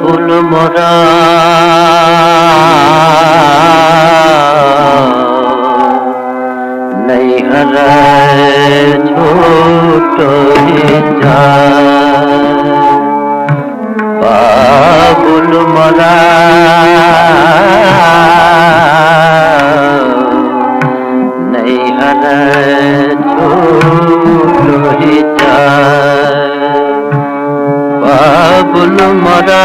বাবুল মোরা नैहर छोट बाबुल मोरा नैहर छोट बाबुल मोरा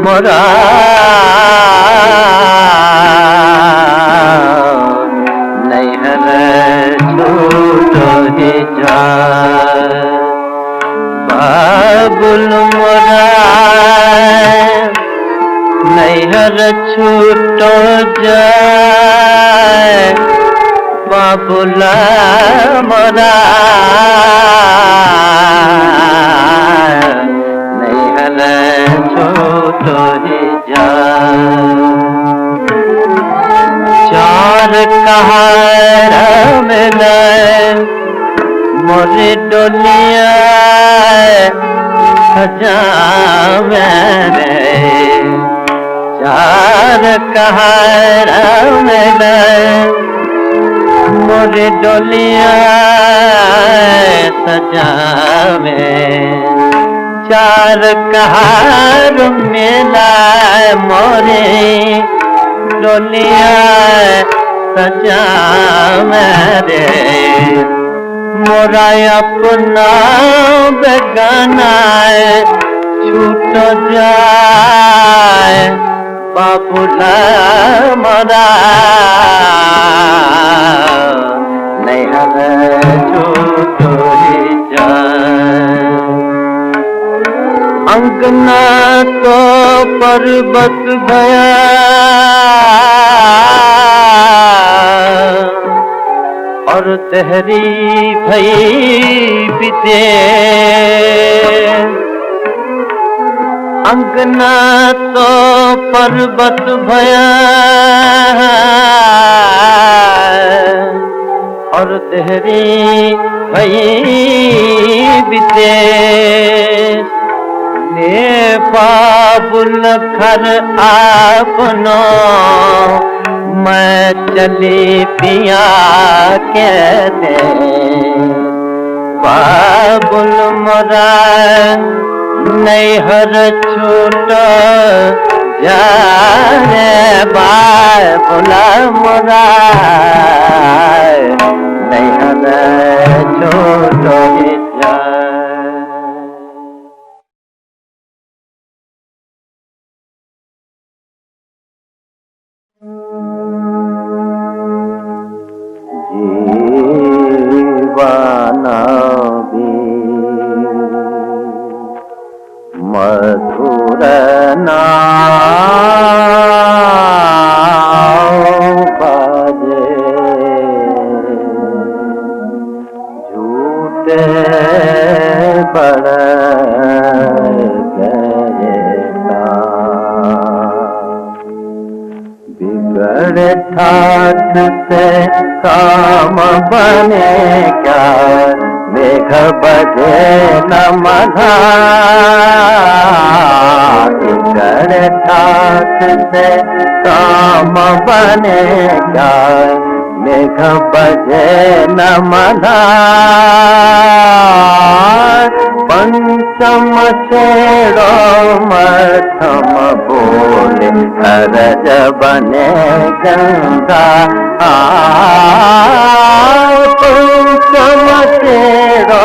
मोरा नैहर छोट बाबुल मोरा नैहर छूट जाए बाबुल मोरा नैहर छोट चार कहार में मोरे डोलिया सजा मेरे चार कहार में मोरे डोलिया सजा में चार कहार मेला मोरे डोलिया सजा मेरे मोरा अपना बेगाना छूट जाए बाबुल मोरा नैहर छूट जाए अंगना तो पर्वत भया और तहरी भई बीते अंगना तो पर्वत भया और तहरी भई बीते ने बाबुल घर आपनो मैं चली पिया के दे बाबुल मोरा नैहर छूट जाए बाबुल मोरा नैहर छूट जाए। मधुर नाम बाजे झूठे पड़ गए बिगड़े ठाठ से काम बने क्या मेघ बजे न मधा बिगड़े ठाठ से काम बने क्या मेघ बजे न मधा पंचम छेड़ो मथम बोले हरज बने गंगा पंचम छेड़ो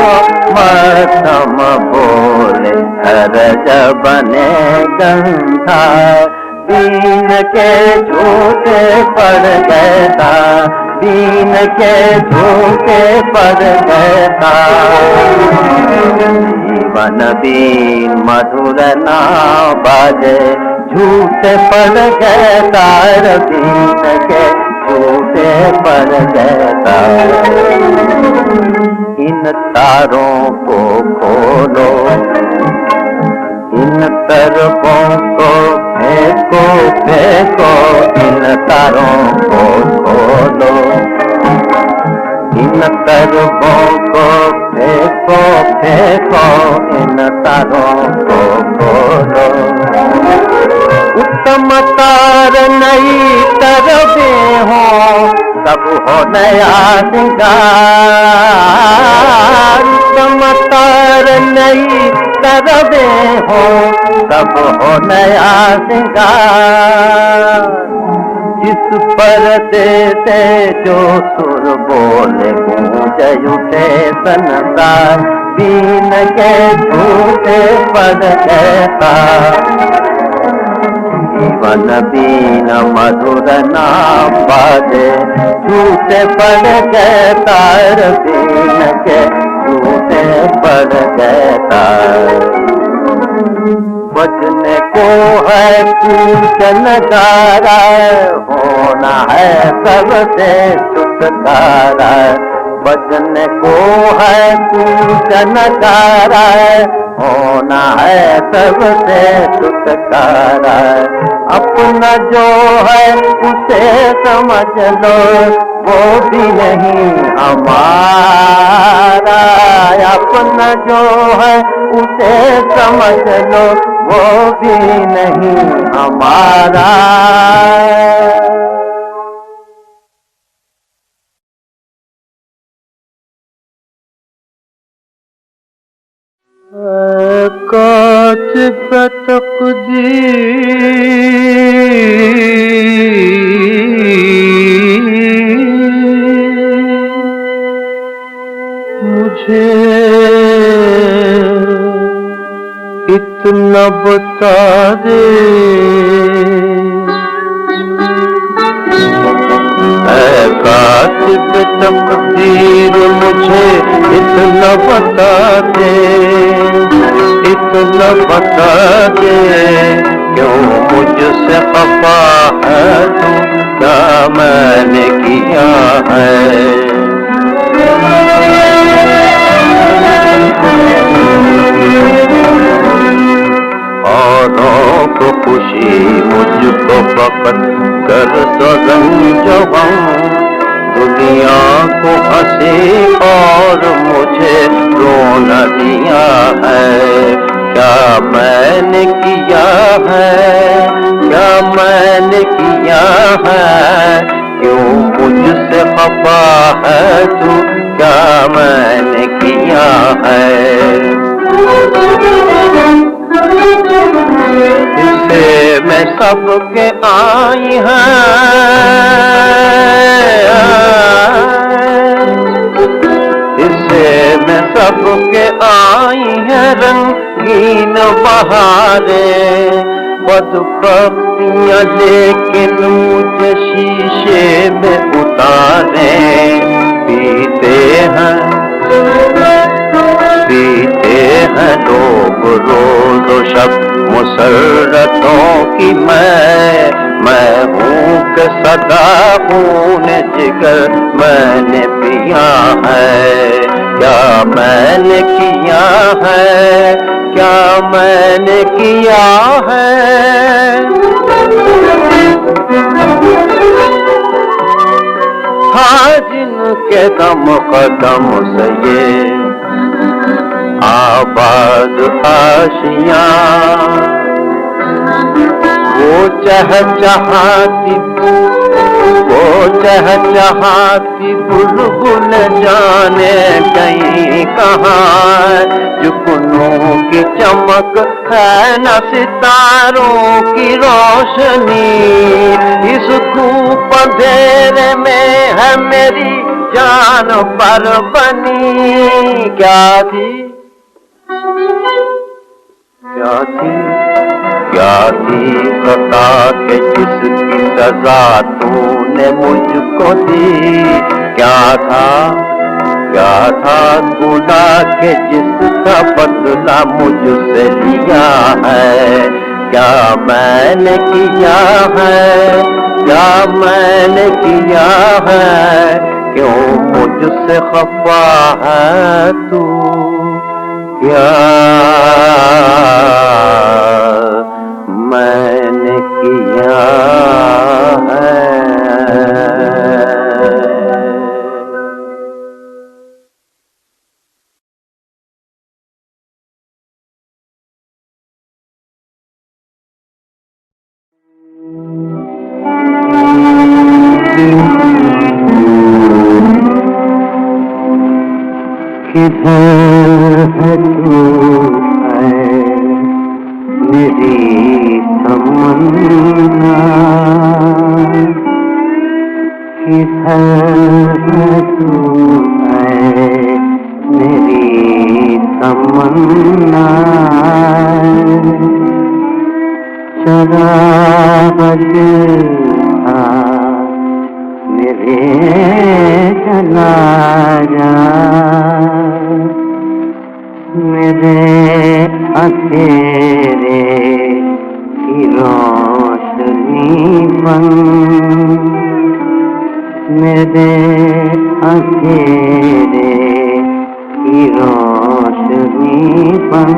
मथम बोले हरज बने गंगा दीन के झूठे पड़ गया दीन के झूठे पड़ गया जीवन बीन मधुर ना बाजे झूठे पड़ गए तार दीन के झूठे पड़ गए इन तारों को खोलो इन तरफों को फेंको फेंको इन तारों को खोलो इन तरफों को फेंको फेंको इन इन तारों को खोलो। उत्तम तार नई तरबे हो, सब हो नया श्रृंगार। उत्तम तार नई तरबे हो, सब हो नया श्रृंगार। जिस पर्दे से जो सुर बोले गूंज उठे संसार, बीन के झूठे पड़ कहता। जीवन बीन मधुर नाम बाजे, झूठे पड़ गए तार, बीन के झूठे पड़ गए तार। बजने को है पूछ नजारा, होना है सबसे छुटकारा। बजने को है पूछ नजारा, होना है सबसे छुटकारा। अपना जो है उसे समझ लो, वो भी नहीं हमारा। अपना जो है उसे समझ लो, वो भी नहीं हमारा। काश पे मुझे इतना बता दे। काश पे तकदीर मुझे इतना बता दे, इतना बता दे। क्यों मुझसे खफा है तू, क्या मैंने किया है। औरों को खुशी मुझको फकत कर दो गम। दुनिया को हंसी और मुझे रोना दिया है। क्या मैंने किया है, क्या मैंने किया है। क्यों मुझसे खफा है तू, क्या मैंने किया है। इससे मैं सबके आई है, इससे मैं सबके आई है रंगीन बहारें। बदबख्तियाँ लेकिन मुझे शीशे में उतारे। पीते हैं लोग रोज शब मुसर्रतों की। मैं हूँ कि सदा खून जिगर मैंने पिया है। क्या मैंने किया है, क्या मैंने किया है। हाँ जिनके दम कदम से ये आबाद आशियाँ, वो चहचहाती बुलबुल जाने कहीं कहाँ। जुगनों की चमक है न सितारों की रोशनी। इस धूप अंधेरे में है मेरी जान पर बनी। क्या थी, क्या थी, क्या थी खता के जिसकी सजा तूने मुझको दी। क्या था गुनाह के जिसका बदला मुझसे लिया है। क्या मैंने किया है, क्या मैंने किया है। क्यों मुझसे खफा है तू, क्या मैंने किया किधर है तू है मेरी तमन्ना, किधर है तू है मेरी तमन्ना। चराग था मेरे चला जा, मेरे अंधेरे की रोशनी बन, मेरे अंधेरे की रोशनी बन।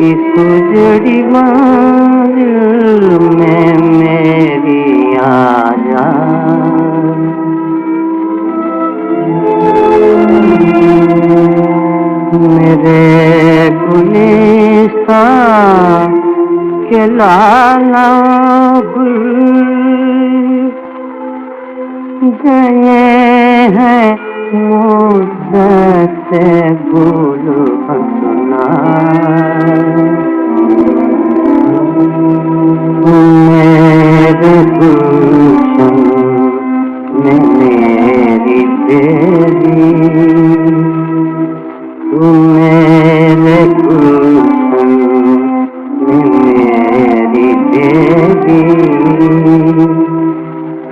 इस उजड़ी मंजिल में मेरी आजा, मेरे गुलिस्तान के लाला गुल गए हैं मुद्दत से गुल हंसना। मेरे गुलशन में मेरी तेरी, तू मेरे गुलशन में मेरी तेरी।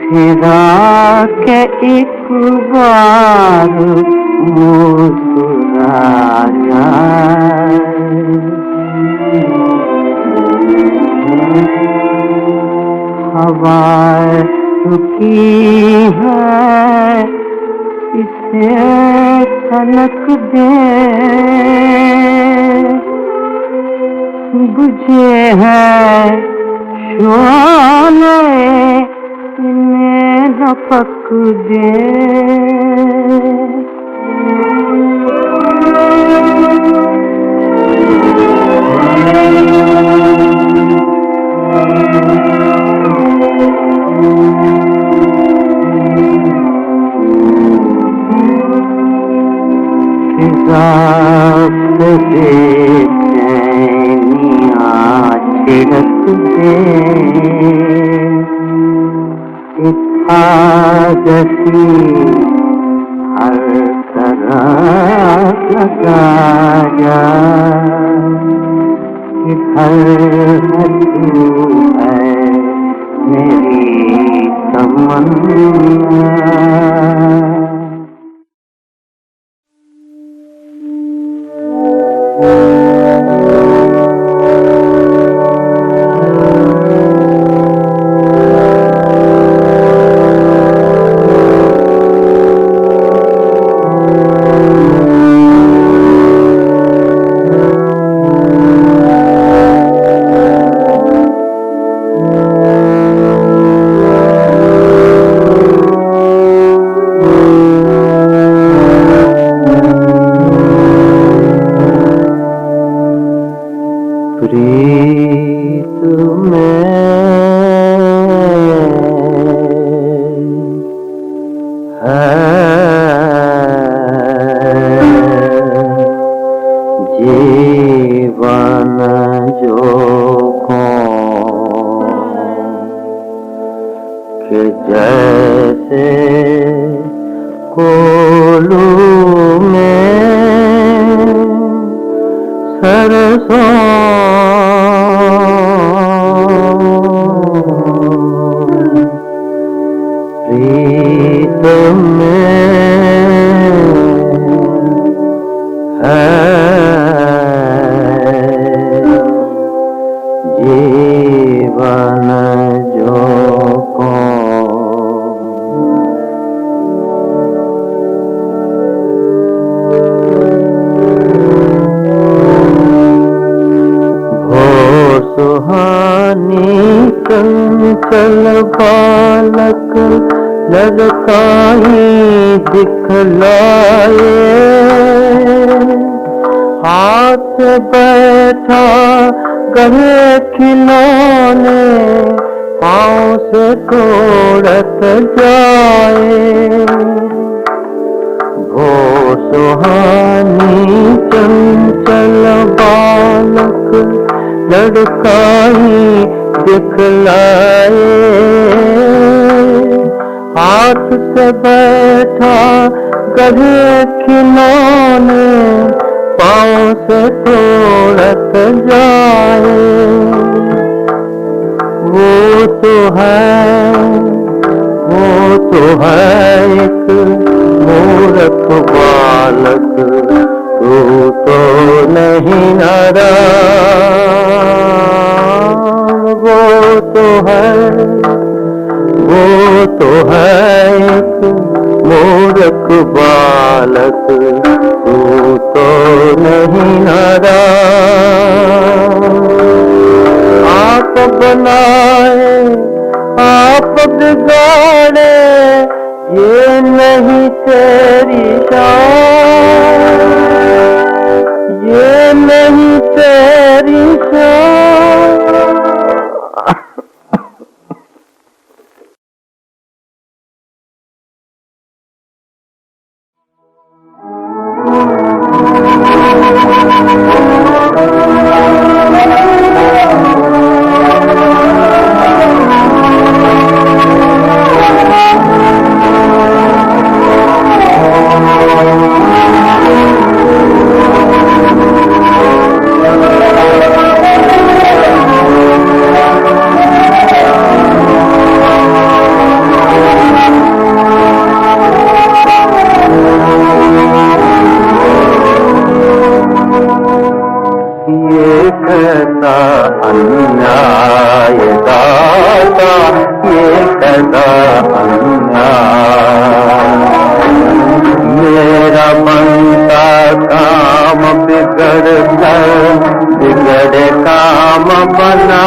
फिरा के एक बार मुस्कुरा जा, हवा रुकी है इसे तलक दे, बुझे है शोले इन्हें लपक दे। छिड़क दे हिफाजती हर तरफ लगा जा, किधर है तू है मेरी तमन्ना। जीवन जोगों के जैसे कोलू में सरसों प्रीत में जीवन जोगों। भोर सुहानी कंचल बालक ललकाई दिखलाए, हाथ बैठा गले खिलौने पाँव से तोड़त जाए। लड़काई दिखलाए, हाथ से बैठा गधे खिलौने पाँव से तोड़त जाए। वो तो है एक मूर्ख बालक, तू तो नहीं नादान। वो तो है एक मूर्ख बालक, तू तो नहीं नादान। आप बनाए आप बिगाड़े, ये नहीं तेरी शान, ये नहीं तेरी शान। मेरा बनता काम बिगड़े काम बना,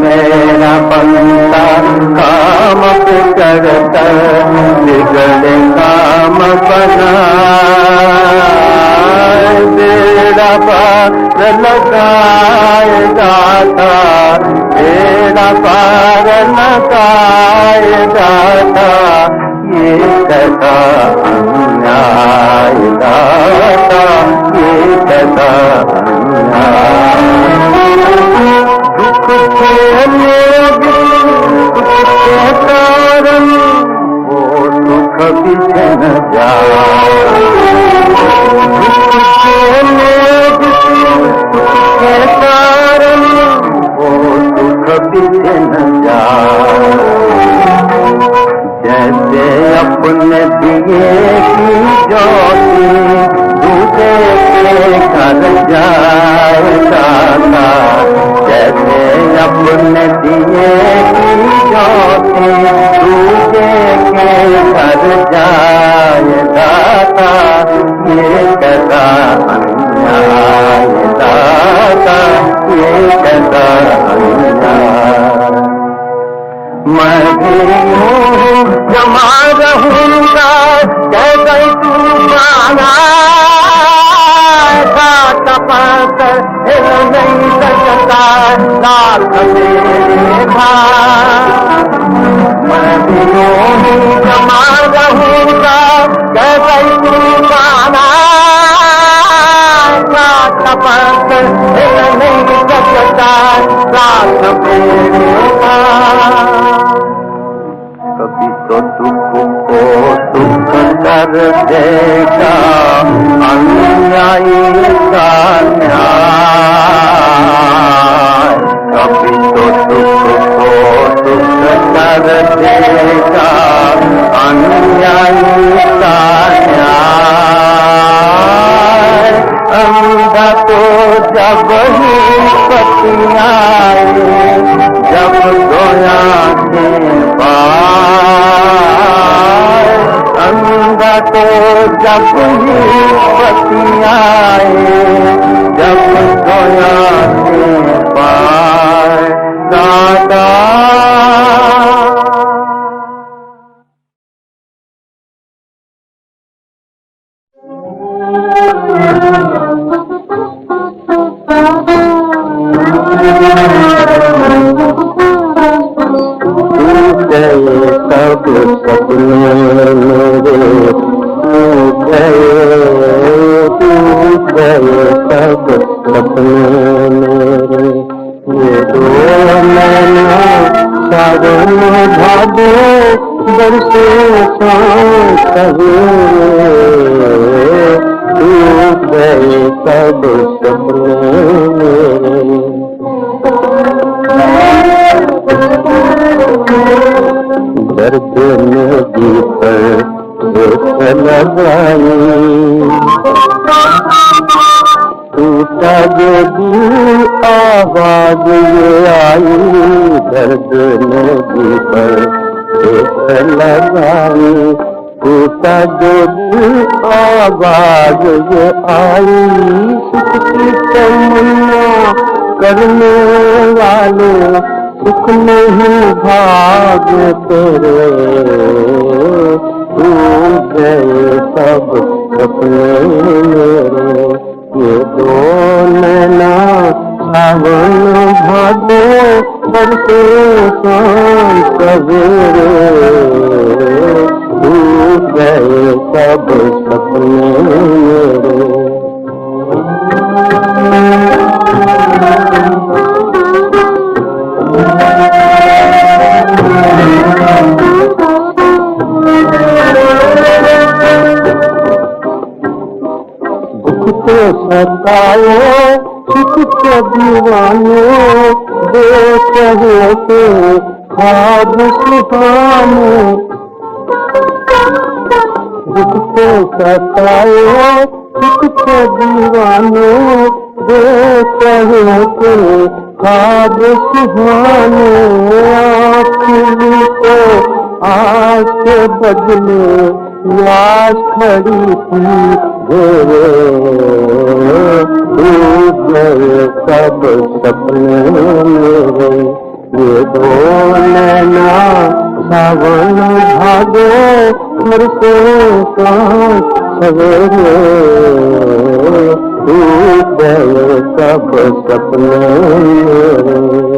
मेरा बनता काम बिगड़े काम बना। तेरा पार लगाए जाता, तेरा पार लगाए जाता, ये कैसा अन्याय दाता, ये कैसा अन्याय। दुख झेलने के कारण वो दुख भी न जाए, के कारण वो दुख पीछे न जाए। जैसे अपने दिए की ज्योति दूसरे के घर जाए दाता, जैसे अपने दिए की ज्योति दूसरे के घर जाए दाता, ये कैसा अन्याय दाता, ये कैसा अन्याय। मैं भी हूँ जमा रहूँगा कैसे तूफाना, तपक हिल नहीं सकता लाख मेरे भाई। मैं भी हूँ जमा रहूँगा कैसे तूफाना, तपक हिल नहीं सकता लाख मेरे भाई। कभी तो दुख को दुख कर देगा अन्यायी का न्याय, कभी तो दुख को दुख कर देगा अन्यायी का न्याय। अंधा तो जब ही पतियाए, जब दोया के पार, अंधा तो जब ही पतियाए, जब दोया के पार दादा। सब सपने मेरे टूट गए, सब सपने शाम सवेरे टूट गए सब सपने मेरे। दर्द नदी पर लगाई टूटा जो दिल आवाज ये आई। दर्द नदी पर लगाई टूटा जो दिल आवाज ये आई। सुख की तमन्ना करने वाले सुख नहीं भाग तेरे टूट गए सब सपने मेरे। ये दो नैना सावन भादो बरसे शाम सवेरे टूट गए सब सपने मेरे। सताओ सुख के दीवाने बेचहे के ख्वाब सुहाने। दुख को सताओ सुख के दीवाने बेचहे के ख्वाब सुहाने। आखिरी को आज के बदले लाश खड़ी थी घेरे टूट गए सब सपने मेरे। ये दो नैना सावन भादो बरसे शाम सवेरे टूट गए सब सपने मेरे।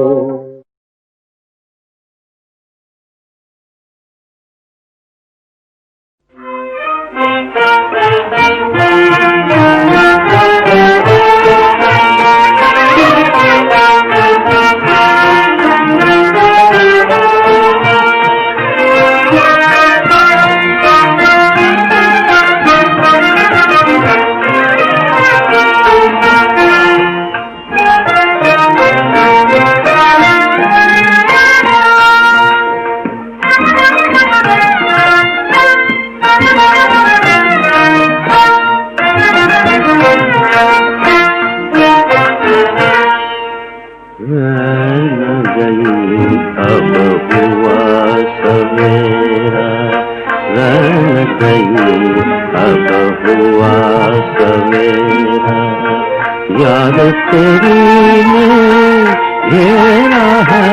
याद तेरी में घेरा है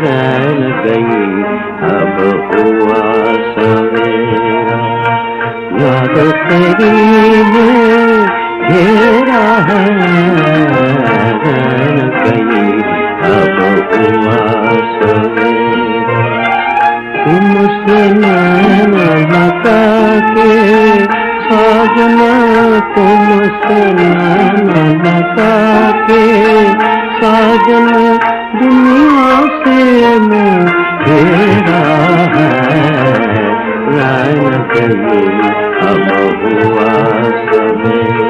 रैन गई अब हुआ सवेरा। याद तेरी में घेरा है रैन गई अब हुआ सवेरा। तुमसे नैना लगा के साजना तुमसे नैना लगा के साजना दुनिया से मैं घेरा है रैन गई अब हुआ सवेरा।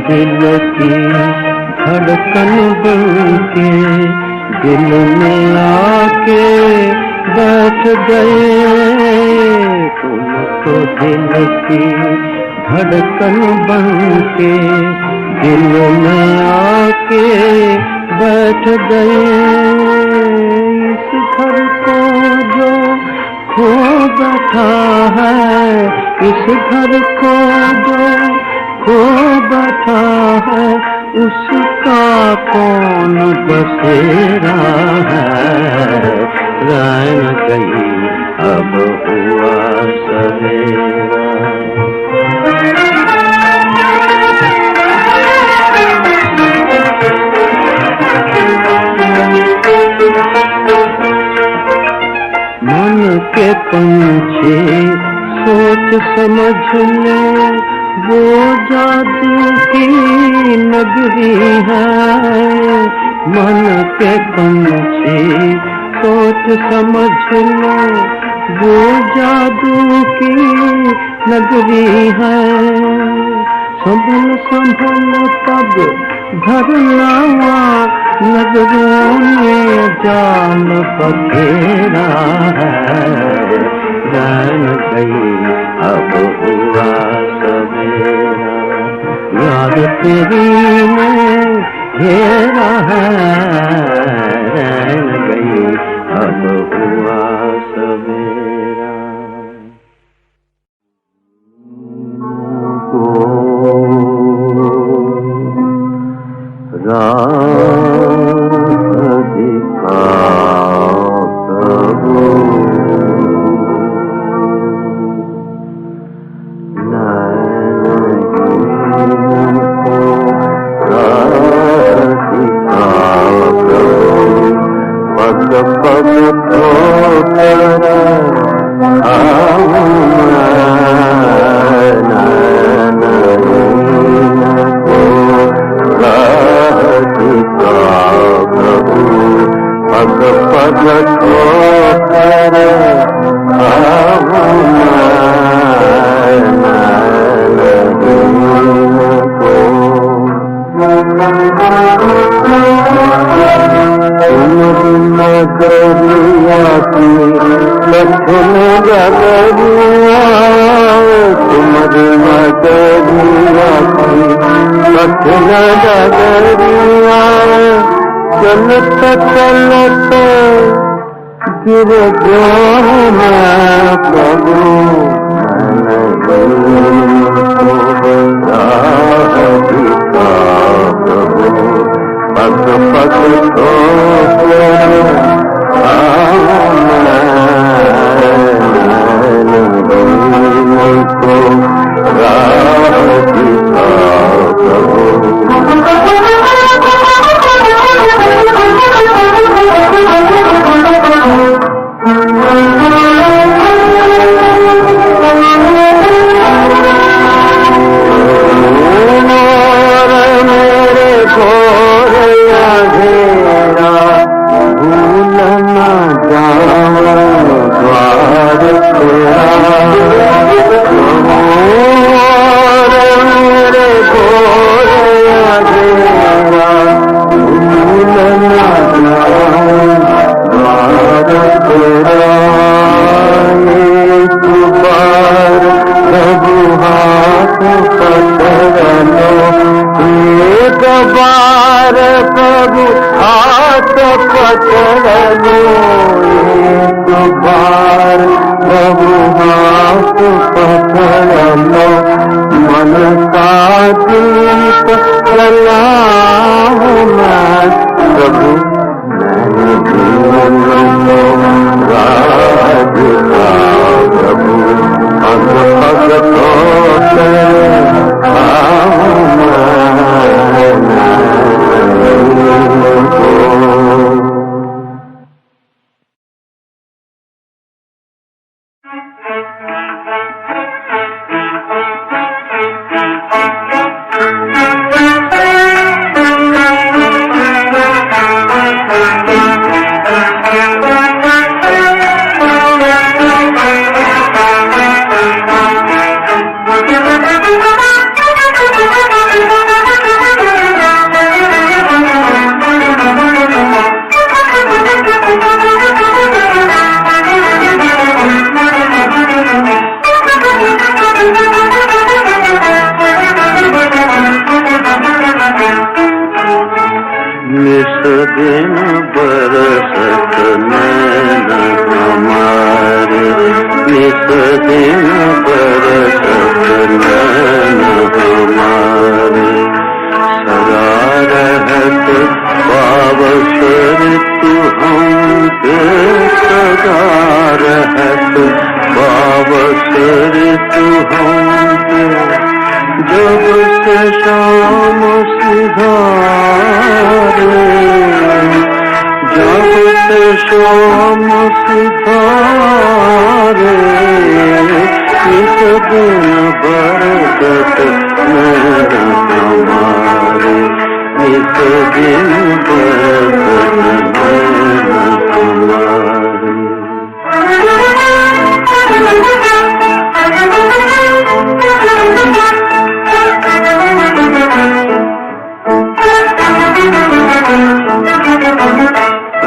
दिल की धड़कन बन के दिल में आके बैठ गए। तुम तो दिल की धड़कन बन के दिल में आके बैठ गए। इस घर को जो खो बैठा है इस घर को जो खो बैठा है उसका कौन बसेरा है। रैन गई अब हुआ सवेरा। मन के पंछी सोच समझ ले वो जादू की नगरी है, मन के पंछी सोच समझ ले वो जादू की नगरी है। संभल संभल पग भरना नगरों में जाल पखेरा है, रैन गई अब हुआ सवेरा, याद तेरी में घेरा है, रैन गई अब हुआ सवेरा। बरसत नैन हमारे, इस दिन बरसत नैन हमारे।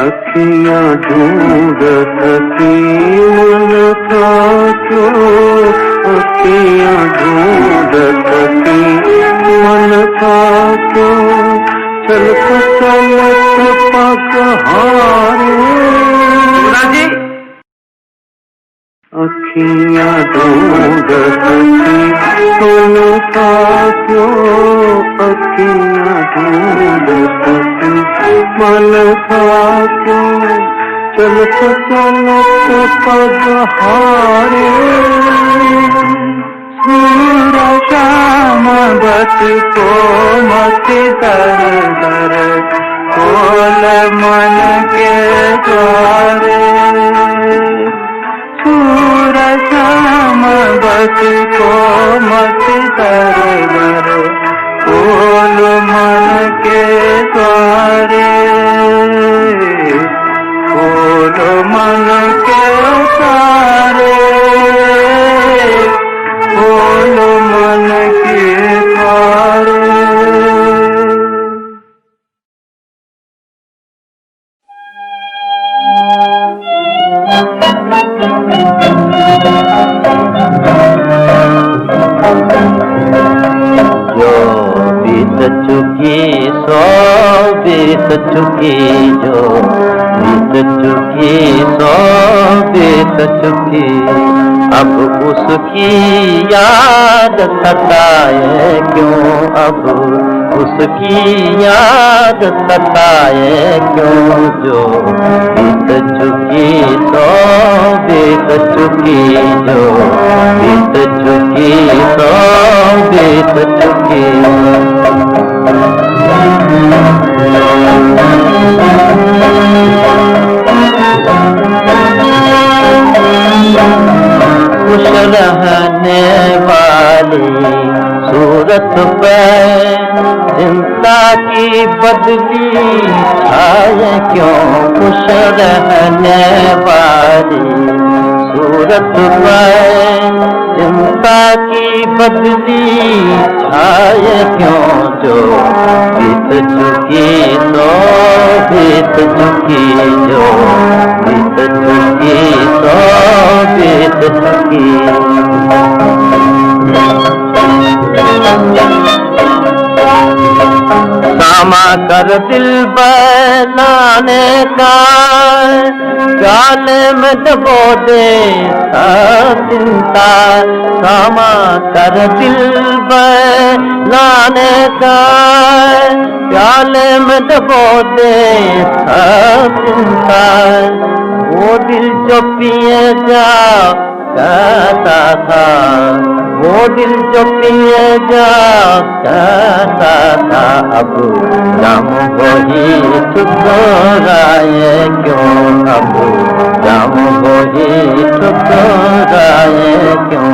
अखियाँ ढूंढत थी मन था क्यों, अखियाँ ढूंढत थी मन था क्यों, चलत चलत पग हारे। अखियाँ ढूंढत थी मन था क्यों, अखियाँ ढूंढत थी मन था क्यों, चलत चलत पग हारे। सूरज शाम बत को मत दर दर, खोल मन के द्वारे। सूरज शाम बत को मत दर दर, खोल मन के द्वारे। खोल मन के द्वारे, खोल मन के द्वारे। जो बीत चुकी सो बीत चुकी, जो बीत चुकी सो बीत चुकी, अब उसकी याद सताए क्यों, अब उसकी याद सताए क्यों। जो बीत चुकी सो बीत चुकी, जो बीत चुकी सो बीत चुकी। खुश रहने वाली सूरत पे चिंता की बदली छाए क्यों, खुश रहने वाली सूरत पे चिंता की बदली छाए क्यों। जो बीत चुकी सो बीत चुकी, जो बीत चुकी सो बीत चुकी। सामा कर दिल बनाने का, प्याले में डबो दे चिंता। सामा कर दिल बनाने का, प्याले में डबो दे चिंता। वो दिल जो पिए जा कहता था, वो दिल जो पिए जा कहता था, अब जाम वही ठुकराए क्यों, अब जाम वही ठुकराए क्यों।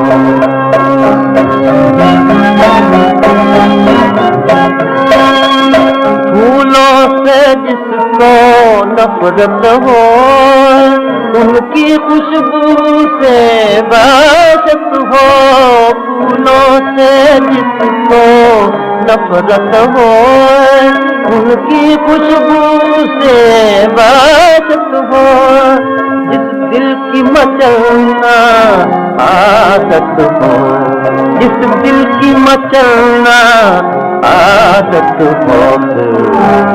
फूलों से जिसको नफरत हो, उनकी खुशबू से बासत हो। फूलों से जिसको नफरत हो, उनकी खुशबू से बासत हो। जिस दिल की मचलना आदत हो, जिस दिल की मचलना आदत हो,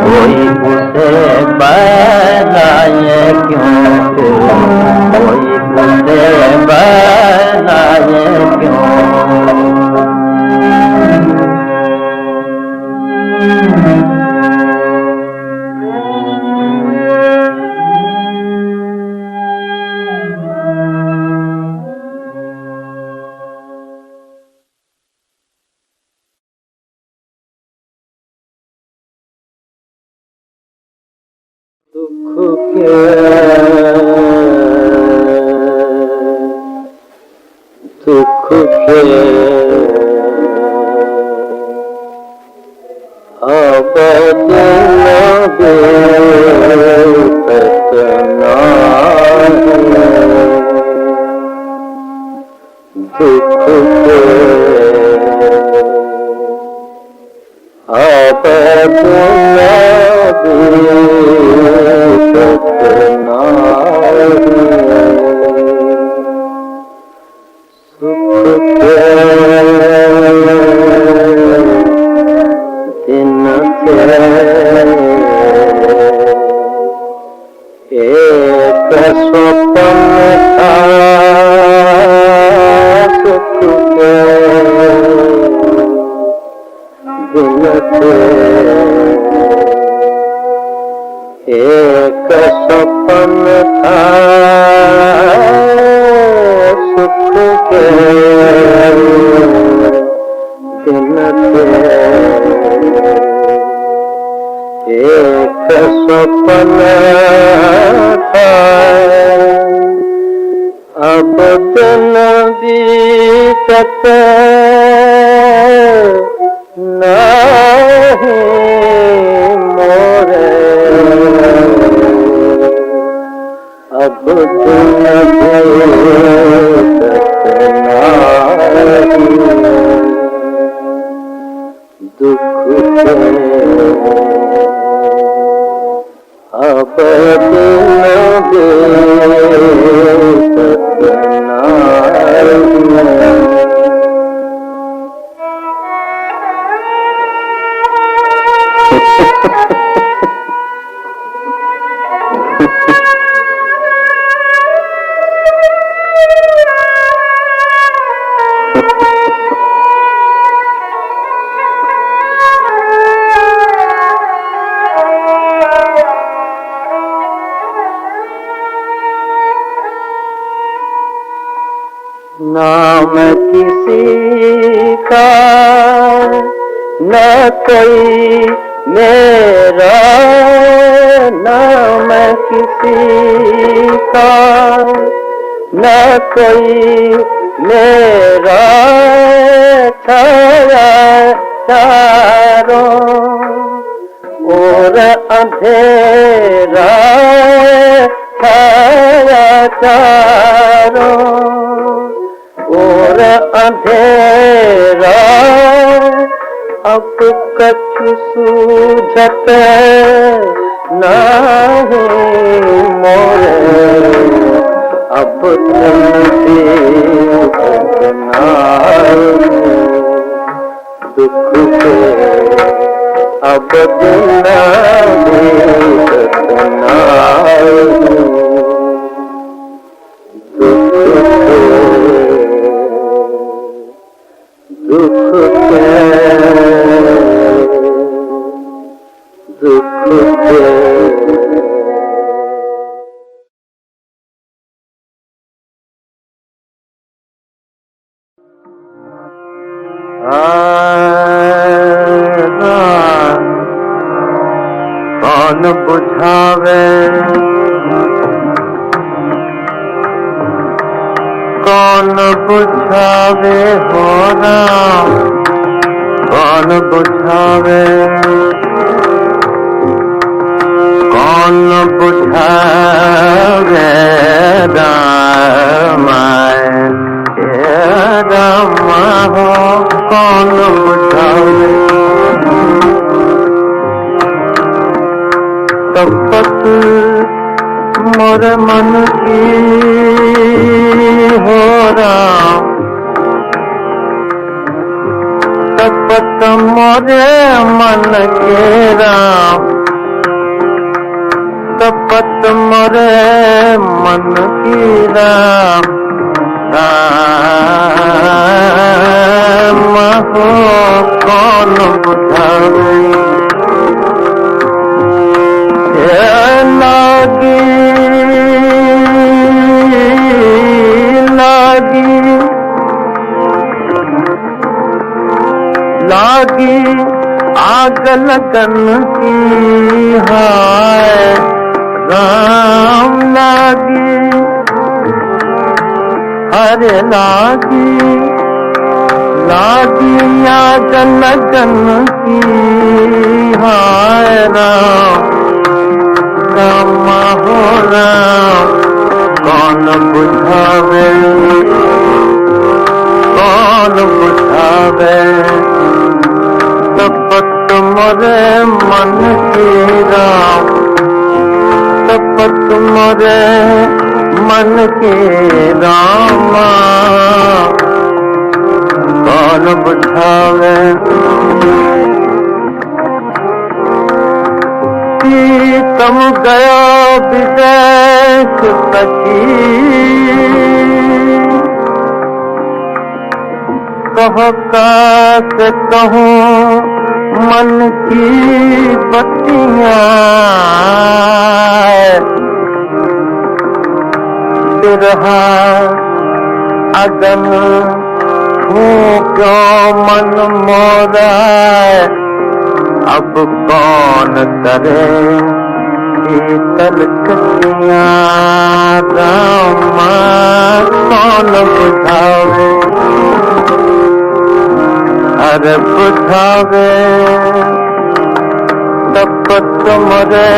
कोई उसे बनाए क्यों, कोई उसे बनाए क्यों। दुख के एक सपन था सुख के दिन थे, एक सपन था अब दिन बीतते नहीं मोरे, अब दिन बीतते नहीं दुख के, अब दिन बीतते नहीं। नाम किसी का न कोई मेरा, नाम किसी का न कोई मेरा, छाया चारों और अंधेरा, छाया चारों और अंधेरा, अब कछु सूझत नहीं मोरे, अब तुम बीतत नहीं दुख के, अब दिन बीतत नहीं दुख के, दुख के। कौन बुझावे, कौन बुझावे हो राम, कौन बुझावे, कौन बुझावे राम, राम हो कौन बुझावे, तपत मोर मन की हो राम, तपत मोरे मन के राम, तपत मोरे मन की राम, राम हो कौन बुझावे, लागी लागी लागी आग लगन की, हाय राम लागी, हरे लागी लागी आग लगन की, हाय राम, राम हो राम, कौन बुझावे, कौन बुझावे, तपत मोरे मन की राम, तपत मोरे मन की रामा, कौन बुझावे प्रीतम गयो विदेश सखी, कहो काश कहूँ मन की बत्तियाँ, बिरहा अगन हूँ क्यों मन मोरा, अब कौन करे शीतल कटियाँ, रामा कौन बुझावे, अरे बुझावे तपत मोरे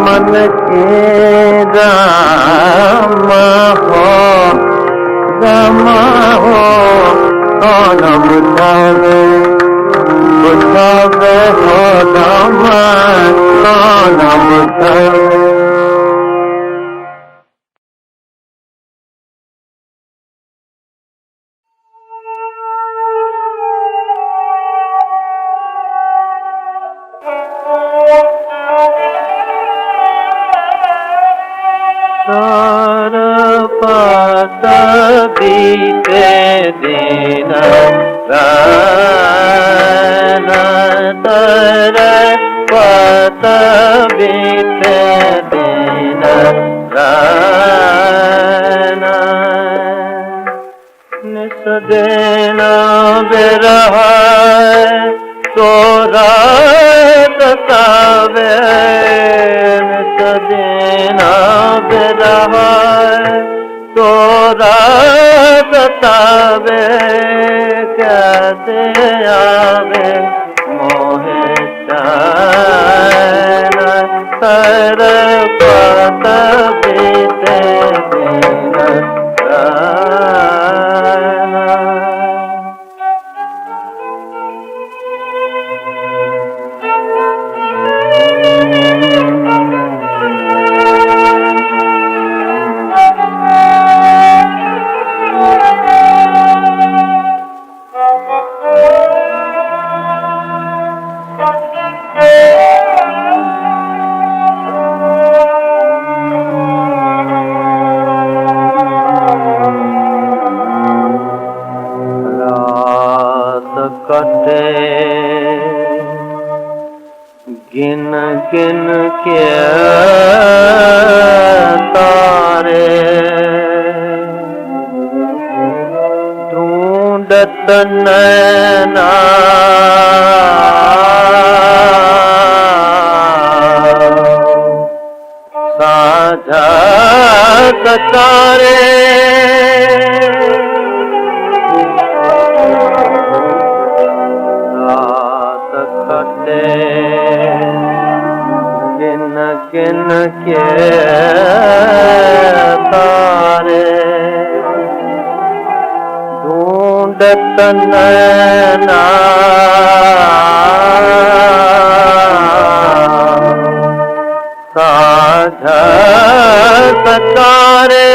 मन की रामा हो, रामा हो, कौन बुझावे, बुझावे हो रामा, कौन बुझावे। पद बीते दिन रान, तर पद बीते दिन रान, निस दिन बिरह तोरा सतावे, निस दिन बिरह तोरा सतावे, कैसे आवे मोहे चैन, तर पद बीते दिन रान। कटे गिन गिन के तारे, ढूंढत नैना साझा कतारे, गिन गिन के तारे, ढूंढत नैना साझा कतारे,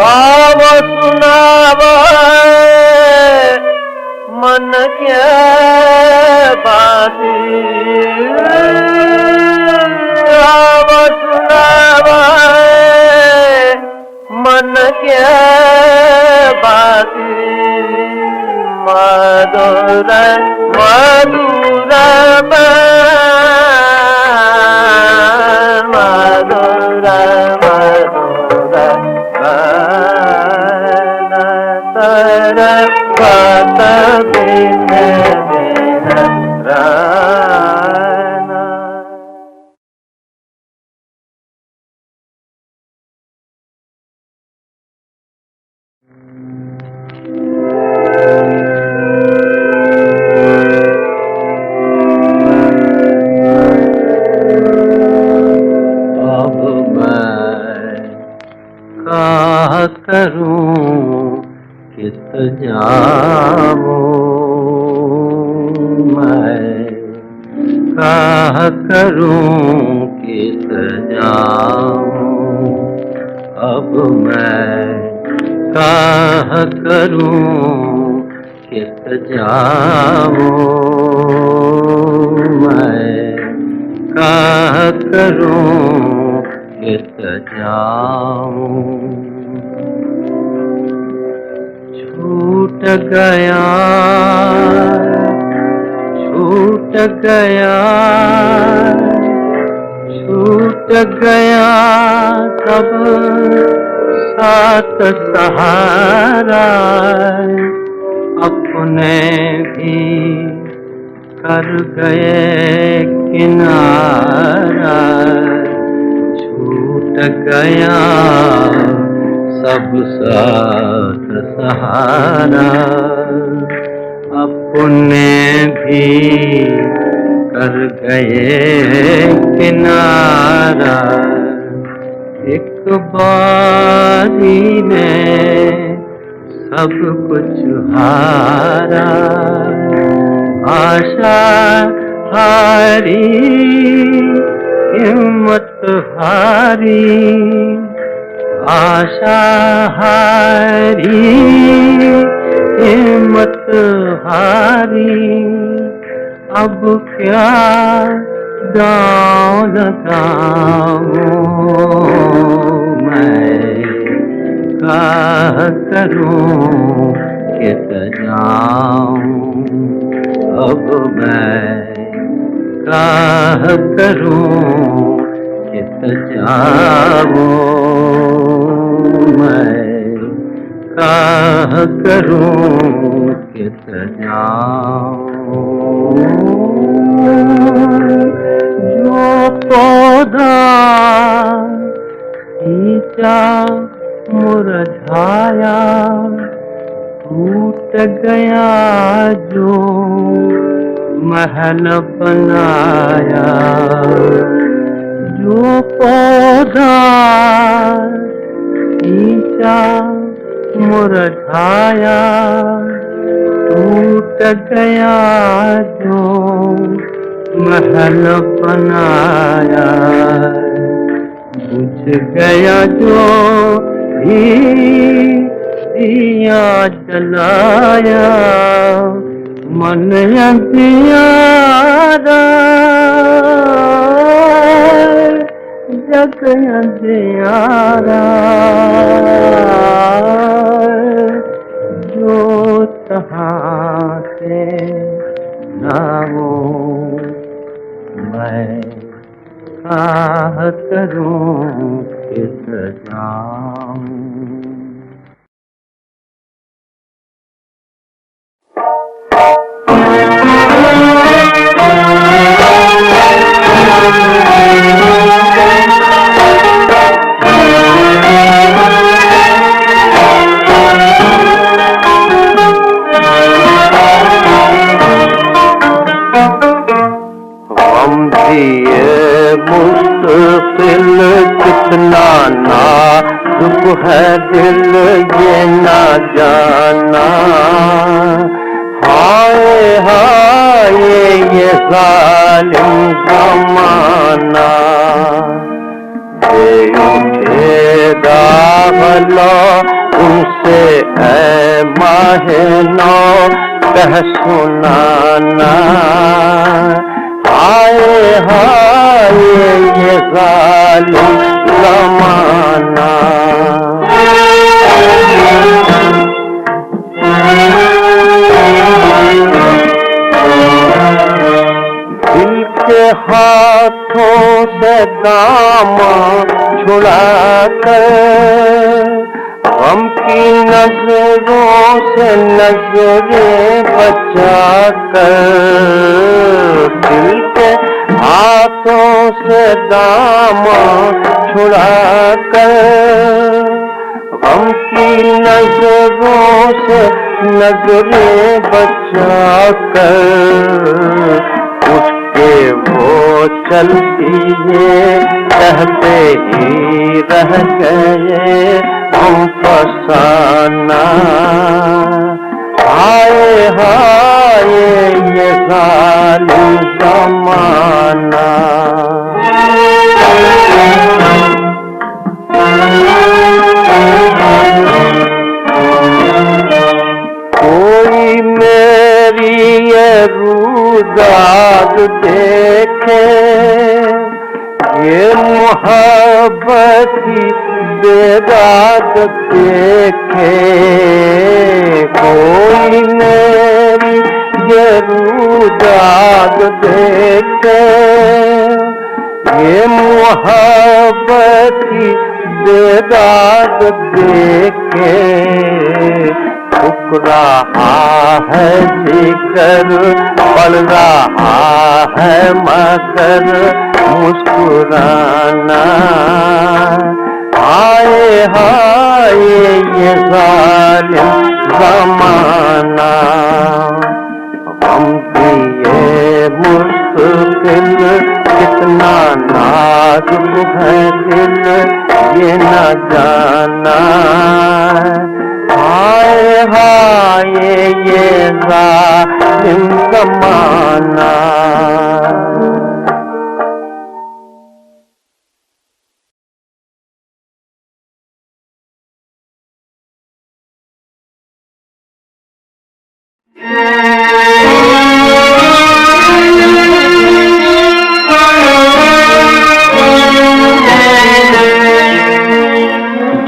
आव सुनावा मन क्या बाती, आव सुनावा मन क्या बाती, मधुर मधुर मधुर मधुर तर पद बीते दिन रान। अब मैं क्या करूं कित जाऊं, काह करूं किस जाऊं, अब मैं काह करूं किस जाऊं, मैं काह करूं किस जाऊं। छूट गया छूट गया छूट गया सब साथ सहारा, अपने भी कर गए किनारा। छूट गया सब साथ सहारा, अपने भी कर गए किनारा। एक बारी में सब कुछ हारा, आशा हारी हिम्मत हारी, आशा हारी हिम्मत हारी। अब क्या दांव लगाऊं मैं, काह करूं किस जाऊं, अब मैं काह करूं किस जाऊं, मैं काह करूं किस जाऊं। जो पौधा खींचा मुरझाया, टूट गया जो महल बनाया। जो पौधा खींचा मुरझाया, टूट गया जो महल बनाया। बुझ गया जो भी दिया जलाया, मन अंधियारा जग अंधियारा। जो तहाँ से नामों मैं काह करूं किस जाऊं। मुश्किल कितना नाजुक है दिल ये ना जाना। हाय हाय ये जालिम ज़माना, ये उठेगा भला उनसे ऐ माहे नौ कह सुनाना। हाय हाय ये जालिम ज़माना। दिल के हाथों से दामन छुड़ा कर, गम की नजरों से नजरें बचा कर। दिल के हाथों से दामन छुड़ा कर, गम की नजरों से नजरें बचा कर। उठ के वो चल दिए, कहते ही रह गए हम फसाना। हाय हाय ये जालिम ज़माना। कोई मेरी ये रूदाद देखे, ये मोहब्बत की बेदाद देखे। कोई मेरी ये रूदाद देखे, ये मोहब्बत की बेदाद देखे। झुक रहा है जिगर, पड़ रहा है मगर मुस्कुराना। हाय हाय ये जालिम ज़माना। हम दिए मुश्किल, कितना नाजुक है दिल ये न जाना। हाय हाय ये जालिम ज़माना।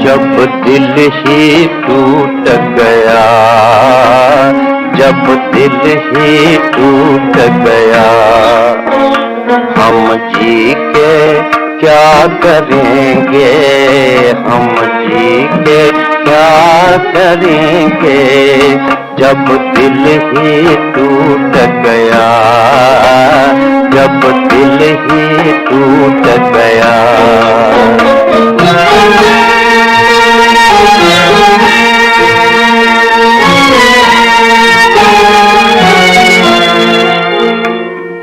जब दिल ही टूट गया, जब दिल ही टूट गया, हम जी के क्या करेंगे, हम जी के क्या करेंगे। जब दिल ही टूट गया, जब दिल ही टूट गया।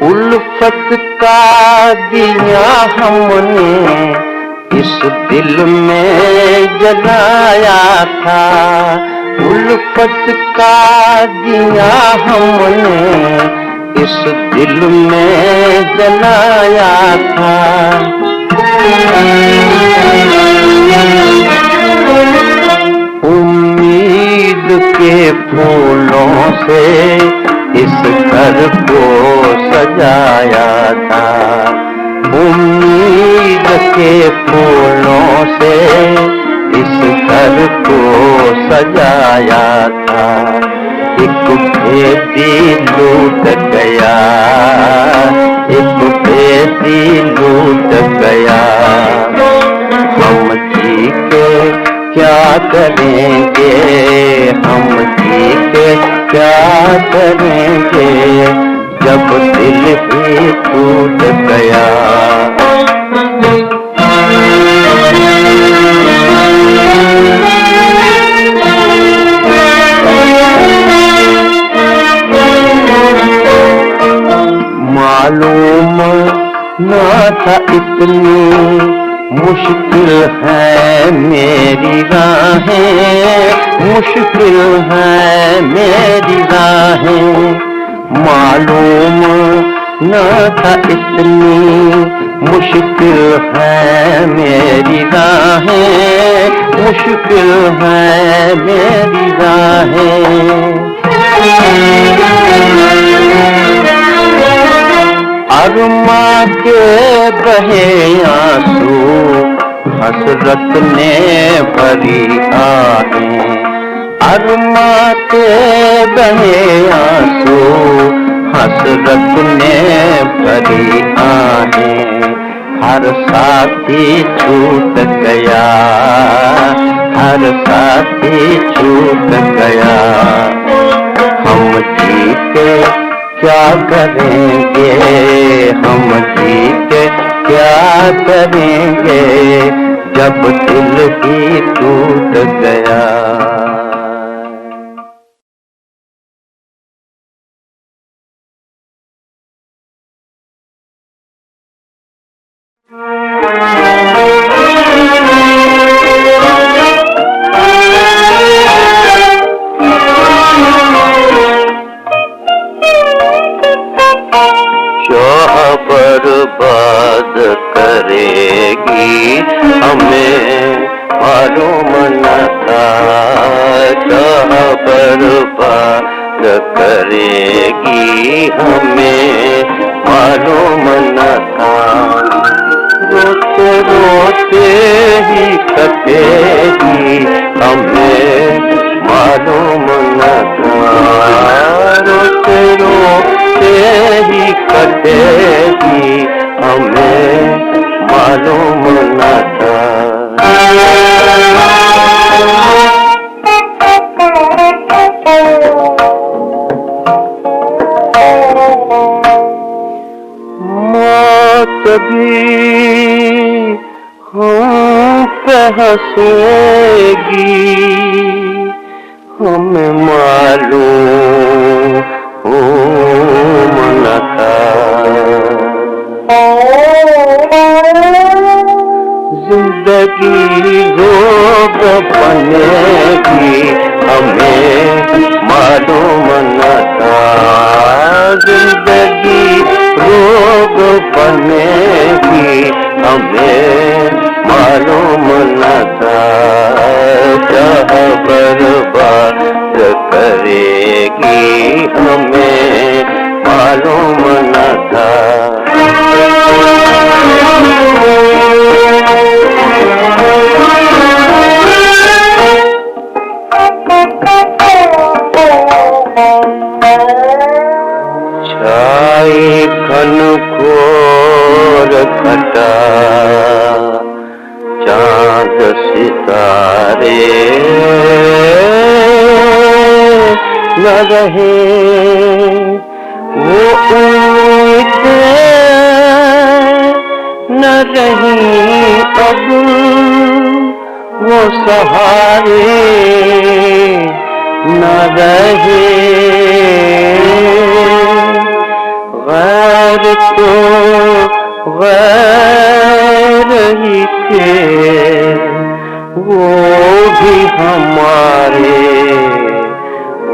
उल्फत का दिया हमने इस दिल में जलाया था। उल्फत का दिया हमने इस दिल में जलाया था। उम्मीद के फूलों से इस घर को सजाया था। उम्मीद के फूलों से इस घर को सजाया था। एक बेटी लूट गया, एक बेटी लूट गया। हम जी के क्या करेंगे, हम जी के क्या करेंगे। जब दिल ही टूट गया। मालूम ना था इतनी मुश्किल है मेरी राहें, मुश्किल है मेरी राहें। मालूम ना था इतनी मुश्किल है मेरी राहें, मुश्किल है मेरी राहें। अरमा के बहे आंसू हसरत ने भरी आहें। अरमा के बहे आंसू हसरत ने भरी आहें। हर साथी छूट गया, हर साथी छूट गया। हम जी के क्या करेंगे, हम जी के क्या करेंगे। जब दिल ही टूट गया। बर्बाद करेगी हमें मालूम न था, चाह बर्बाद करेगी हमें मालूम न था। रोते रोते ही कटेगी हमें मालूम न था, रोते रोते ही कटेगी हमें मालूम न था। मौत भी हम पे हंसेगी हमें मालूम न था। जिंदगी रोग बनेगी हमें मालूम न था, जिंदगी रोग बनेगी हमें मालूम न था, चाह बर्बाद करेगी हमें मालूम न था। छाई घनघोर घटा चांद सितारे न रहे, वो उम्मीदें न रही अब, वो सहारे न रहे। गैर तो गैर ही थे, वो भी हमारे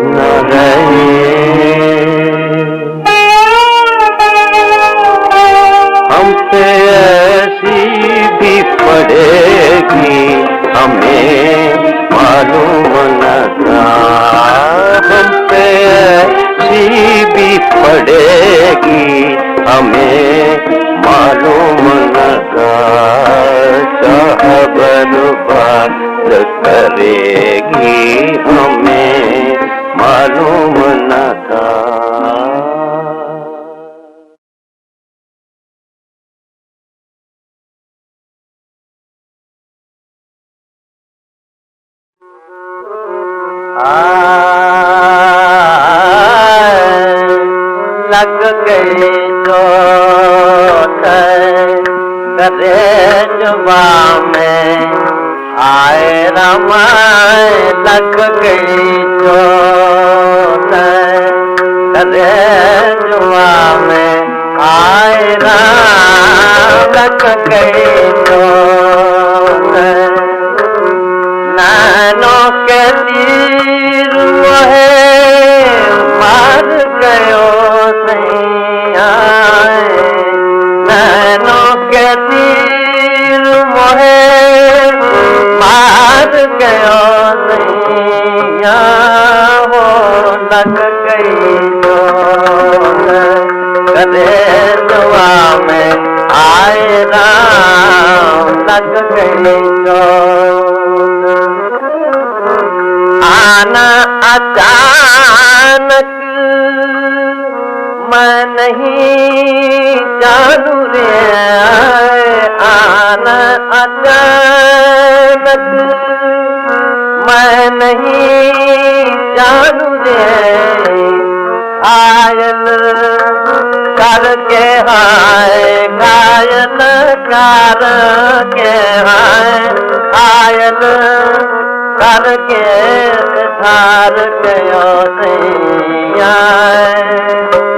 न रहे। हम पे ऐसी भी पड़ेगी हमें मालूम न था, हम पे ऐसी भी पड़ेगी हमें मालूम न था, चाह बर्बाद करेगी हमें मालूम न था। लग गई चोट कलेजवा में, आए रमाए लग गई चोट कलेजवा में, आए राम लग गई चोट। नैनों के तीर मोहे मार गयो सैया, नैनों के तीर मोहे मार गयो सैया, वो लग गई चोट कलेजवा में, आए राम लग गई चोट। आना अचानक मैं नहीं जानू रे, आना अचानक मैं नहीं जानू रे, घायल करके हाय घायल करके हाय, घायल करके धार गयो सैया,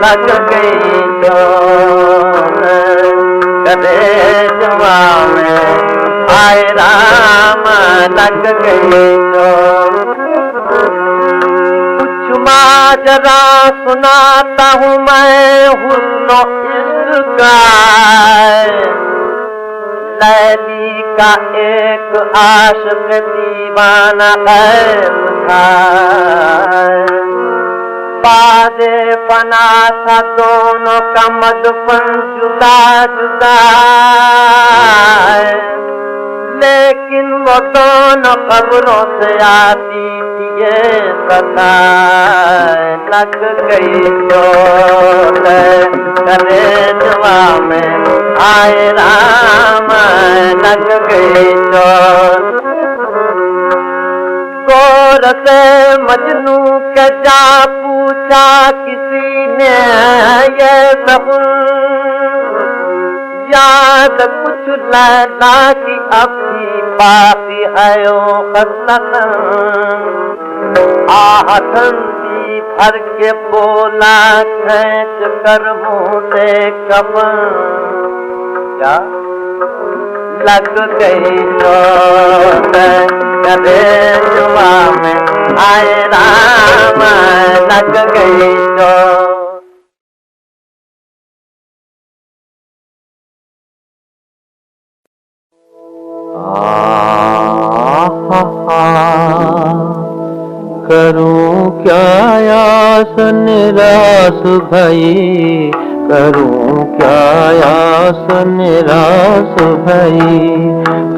लग गई चोट कलेजवा में, आए राम लग गई चोट। कुछ माजरा सुनाता हूँ मैं हुस्नो इश्क गाय। लैली का एक आशिक दीवाना कैद था, बादे फना था दोनों का मदफन जुदा जुदा, लेकिन वो दोनों कब्रों से आती थी ये सदा। लग गई चोट कलेजवा में, आए राम लग गई चोट। गौर से मजनू के जा पूछा किसी ने ये सहुन, याद कुछ लैला की अब भी बाकी है ओ खसलत। आहतन भी भर के बोला खींच कर मुंह से कफन, क्या लग गई चोट कलेजवा में, आए राम लग गई चोट। करूं क्या आस निराश भई, करूं क्या आस निराश भई,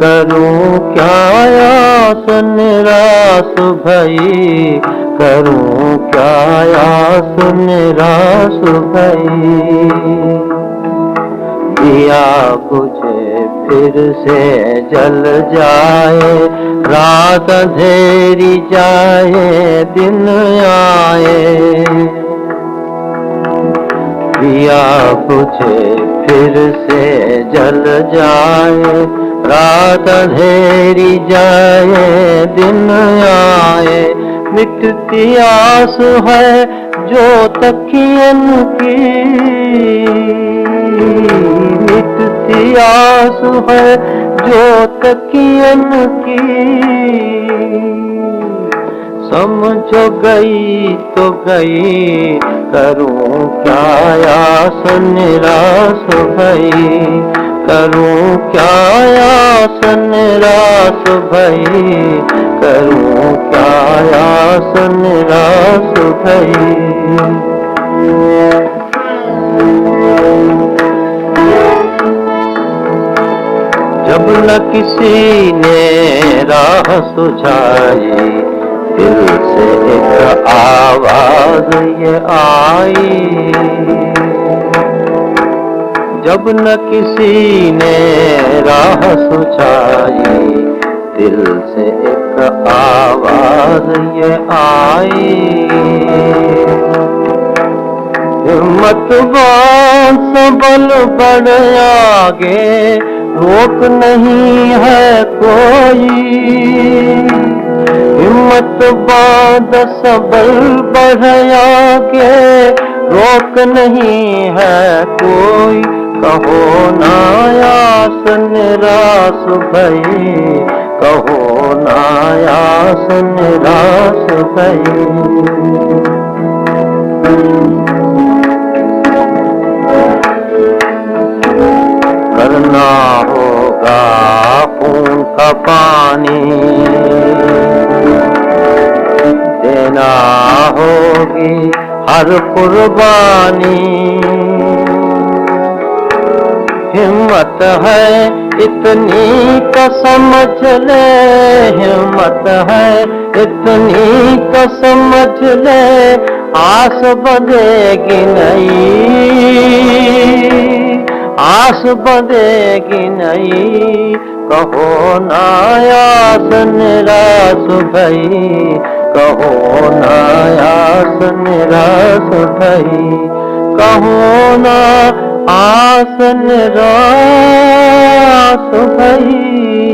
करूं क्या आस निराश भई, करूं क्या आस निराश भई। दिया बुझे फिर से जल जाए, रात अंधेरी जाए दिन आए। दिया बुझे फिर से जल जाए, रात अंधेरी जाए दिन आए। मिटती आस है जो तकियन की, मिटती आस है जो तकियन की। समझ गई तो गई, करूं क्या आस निराश भई, करूं क्या आस निराश भई, करूं क्या आस निराश भई। जब न किसी ने राह सुझाई, दिल से एक आवाज ये आई। जब न किसी ने राह सुझाई, दिल से एक आवाज ये आई। हिम्मत बांध सबल बढ़ आगे, रोक नहीं है कोई। हिम्मत बांध सबल बढ़ आगे, रोक नहीं है कोई। कहो ना आस निराश भई, कहो ना आस निराश भई। करना होगा खून का पानी, देना होगी हर कुर्बानी। हिम्मत है इतनी तो समझ ले, हिम्मत है इतनी तो समझ ले, आस बंधेगी नहीं, आस बंधेगी नहीं। कहो ना आस निराश भई, कहो ना आस निराश भई, कहो ना आस निराश भई।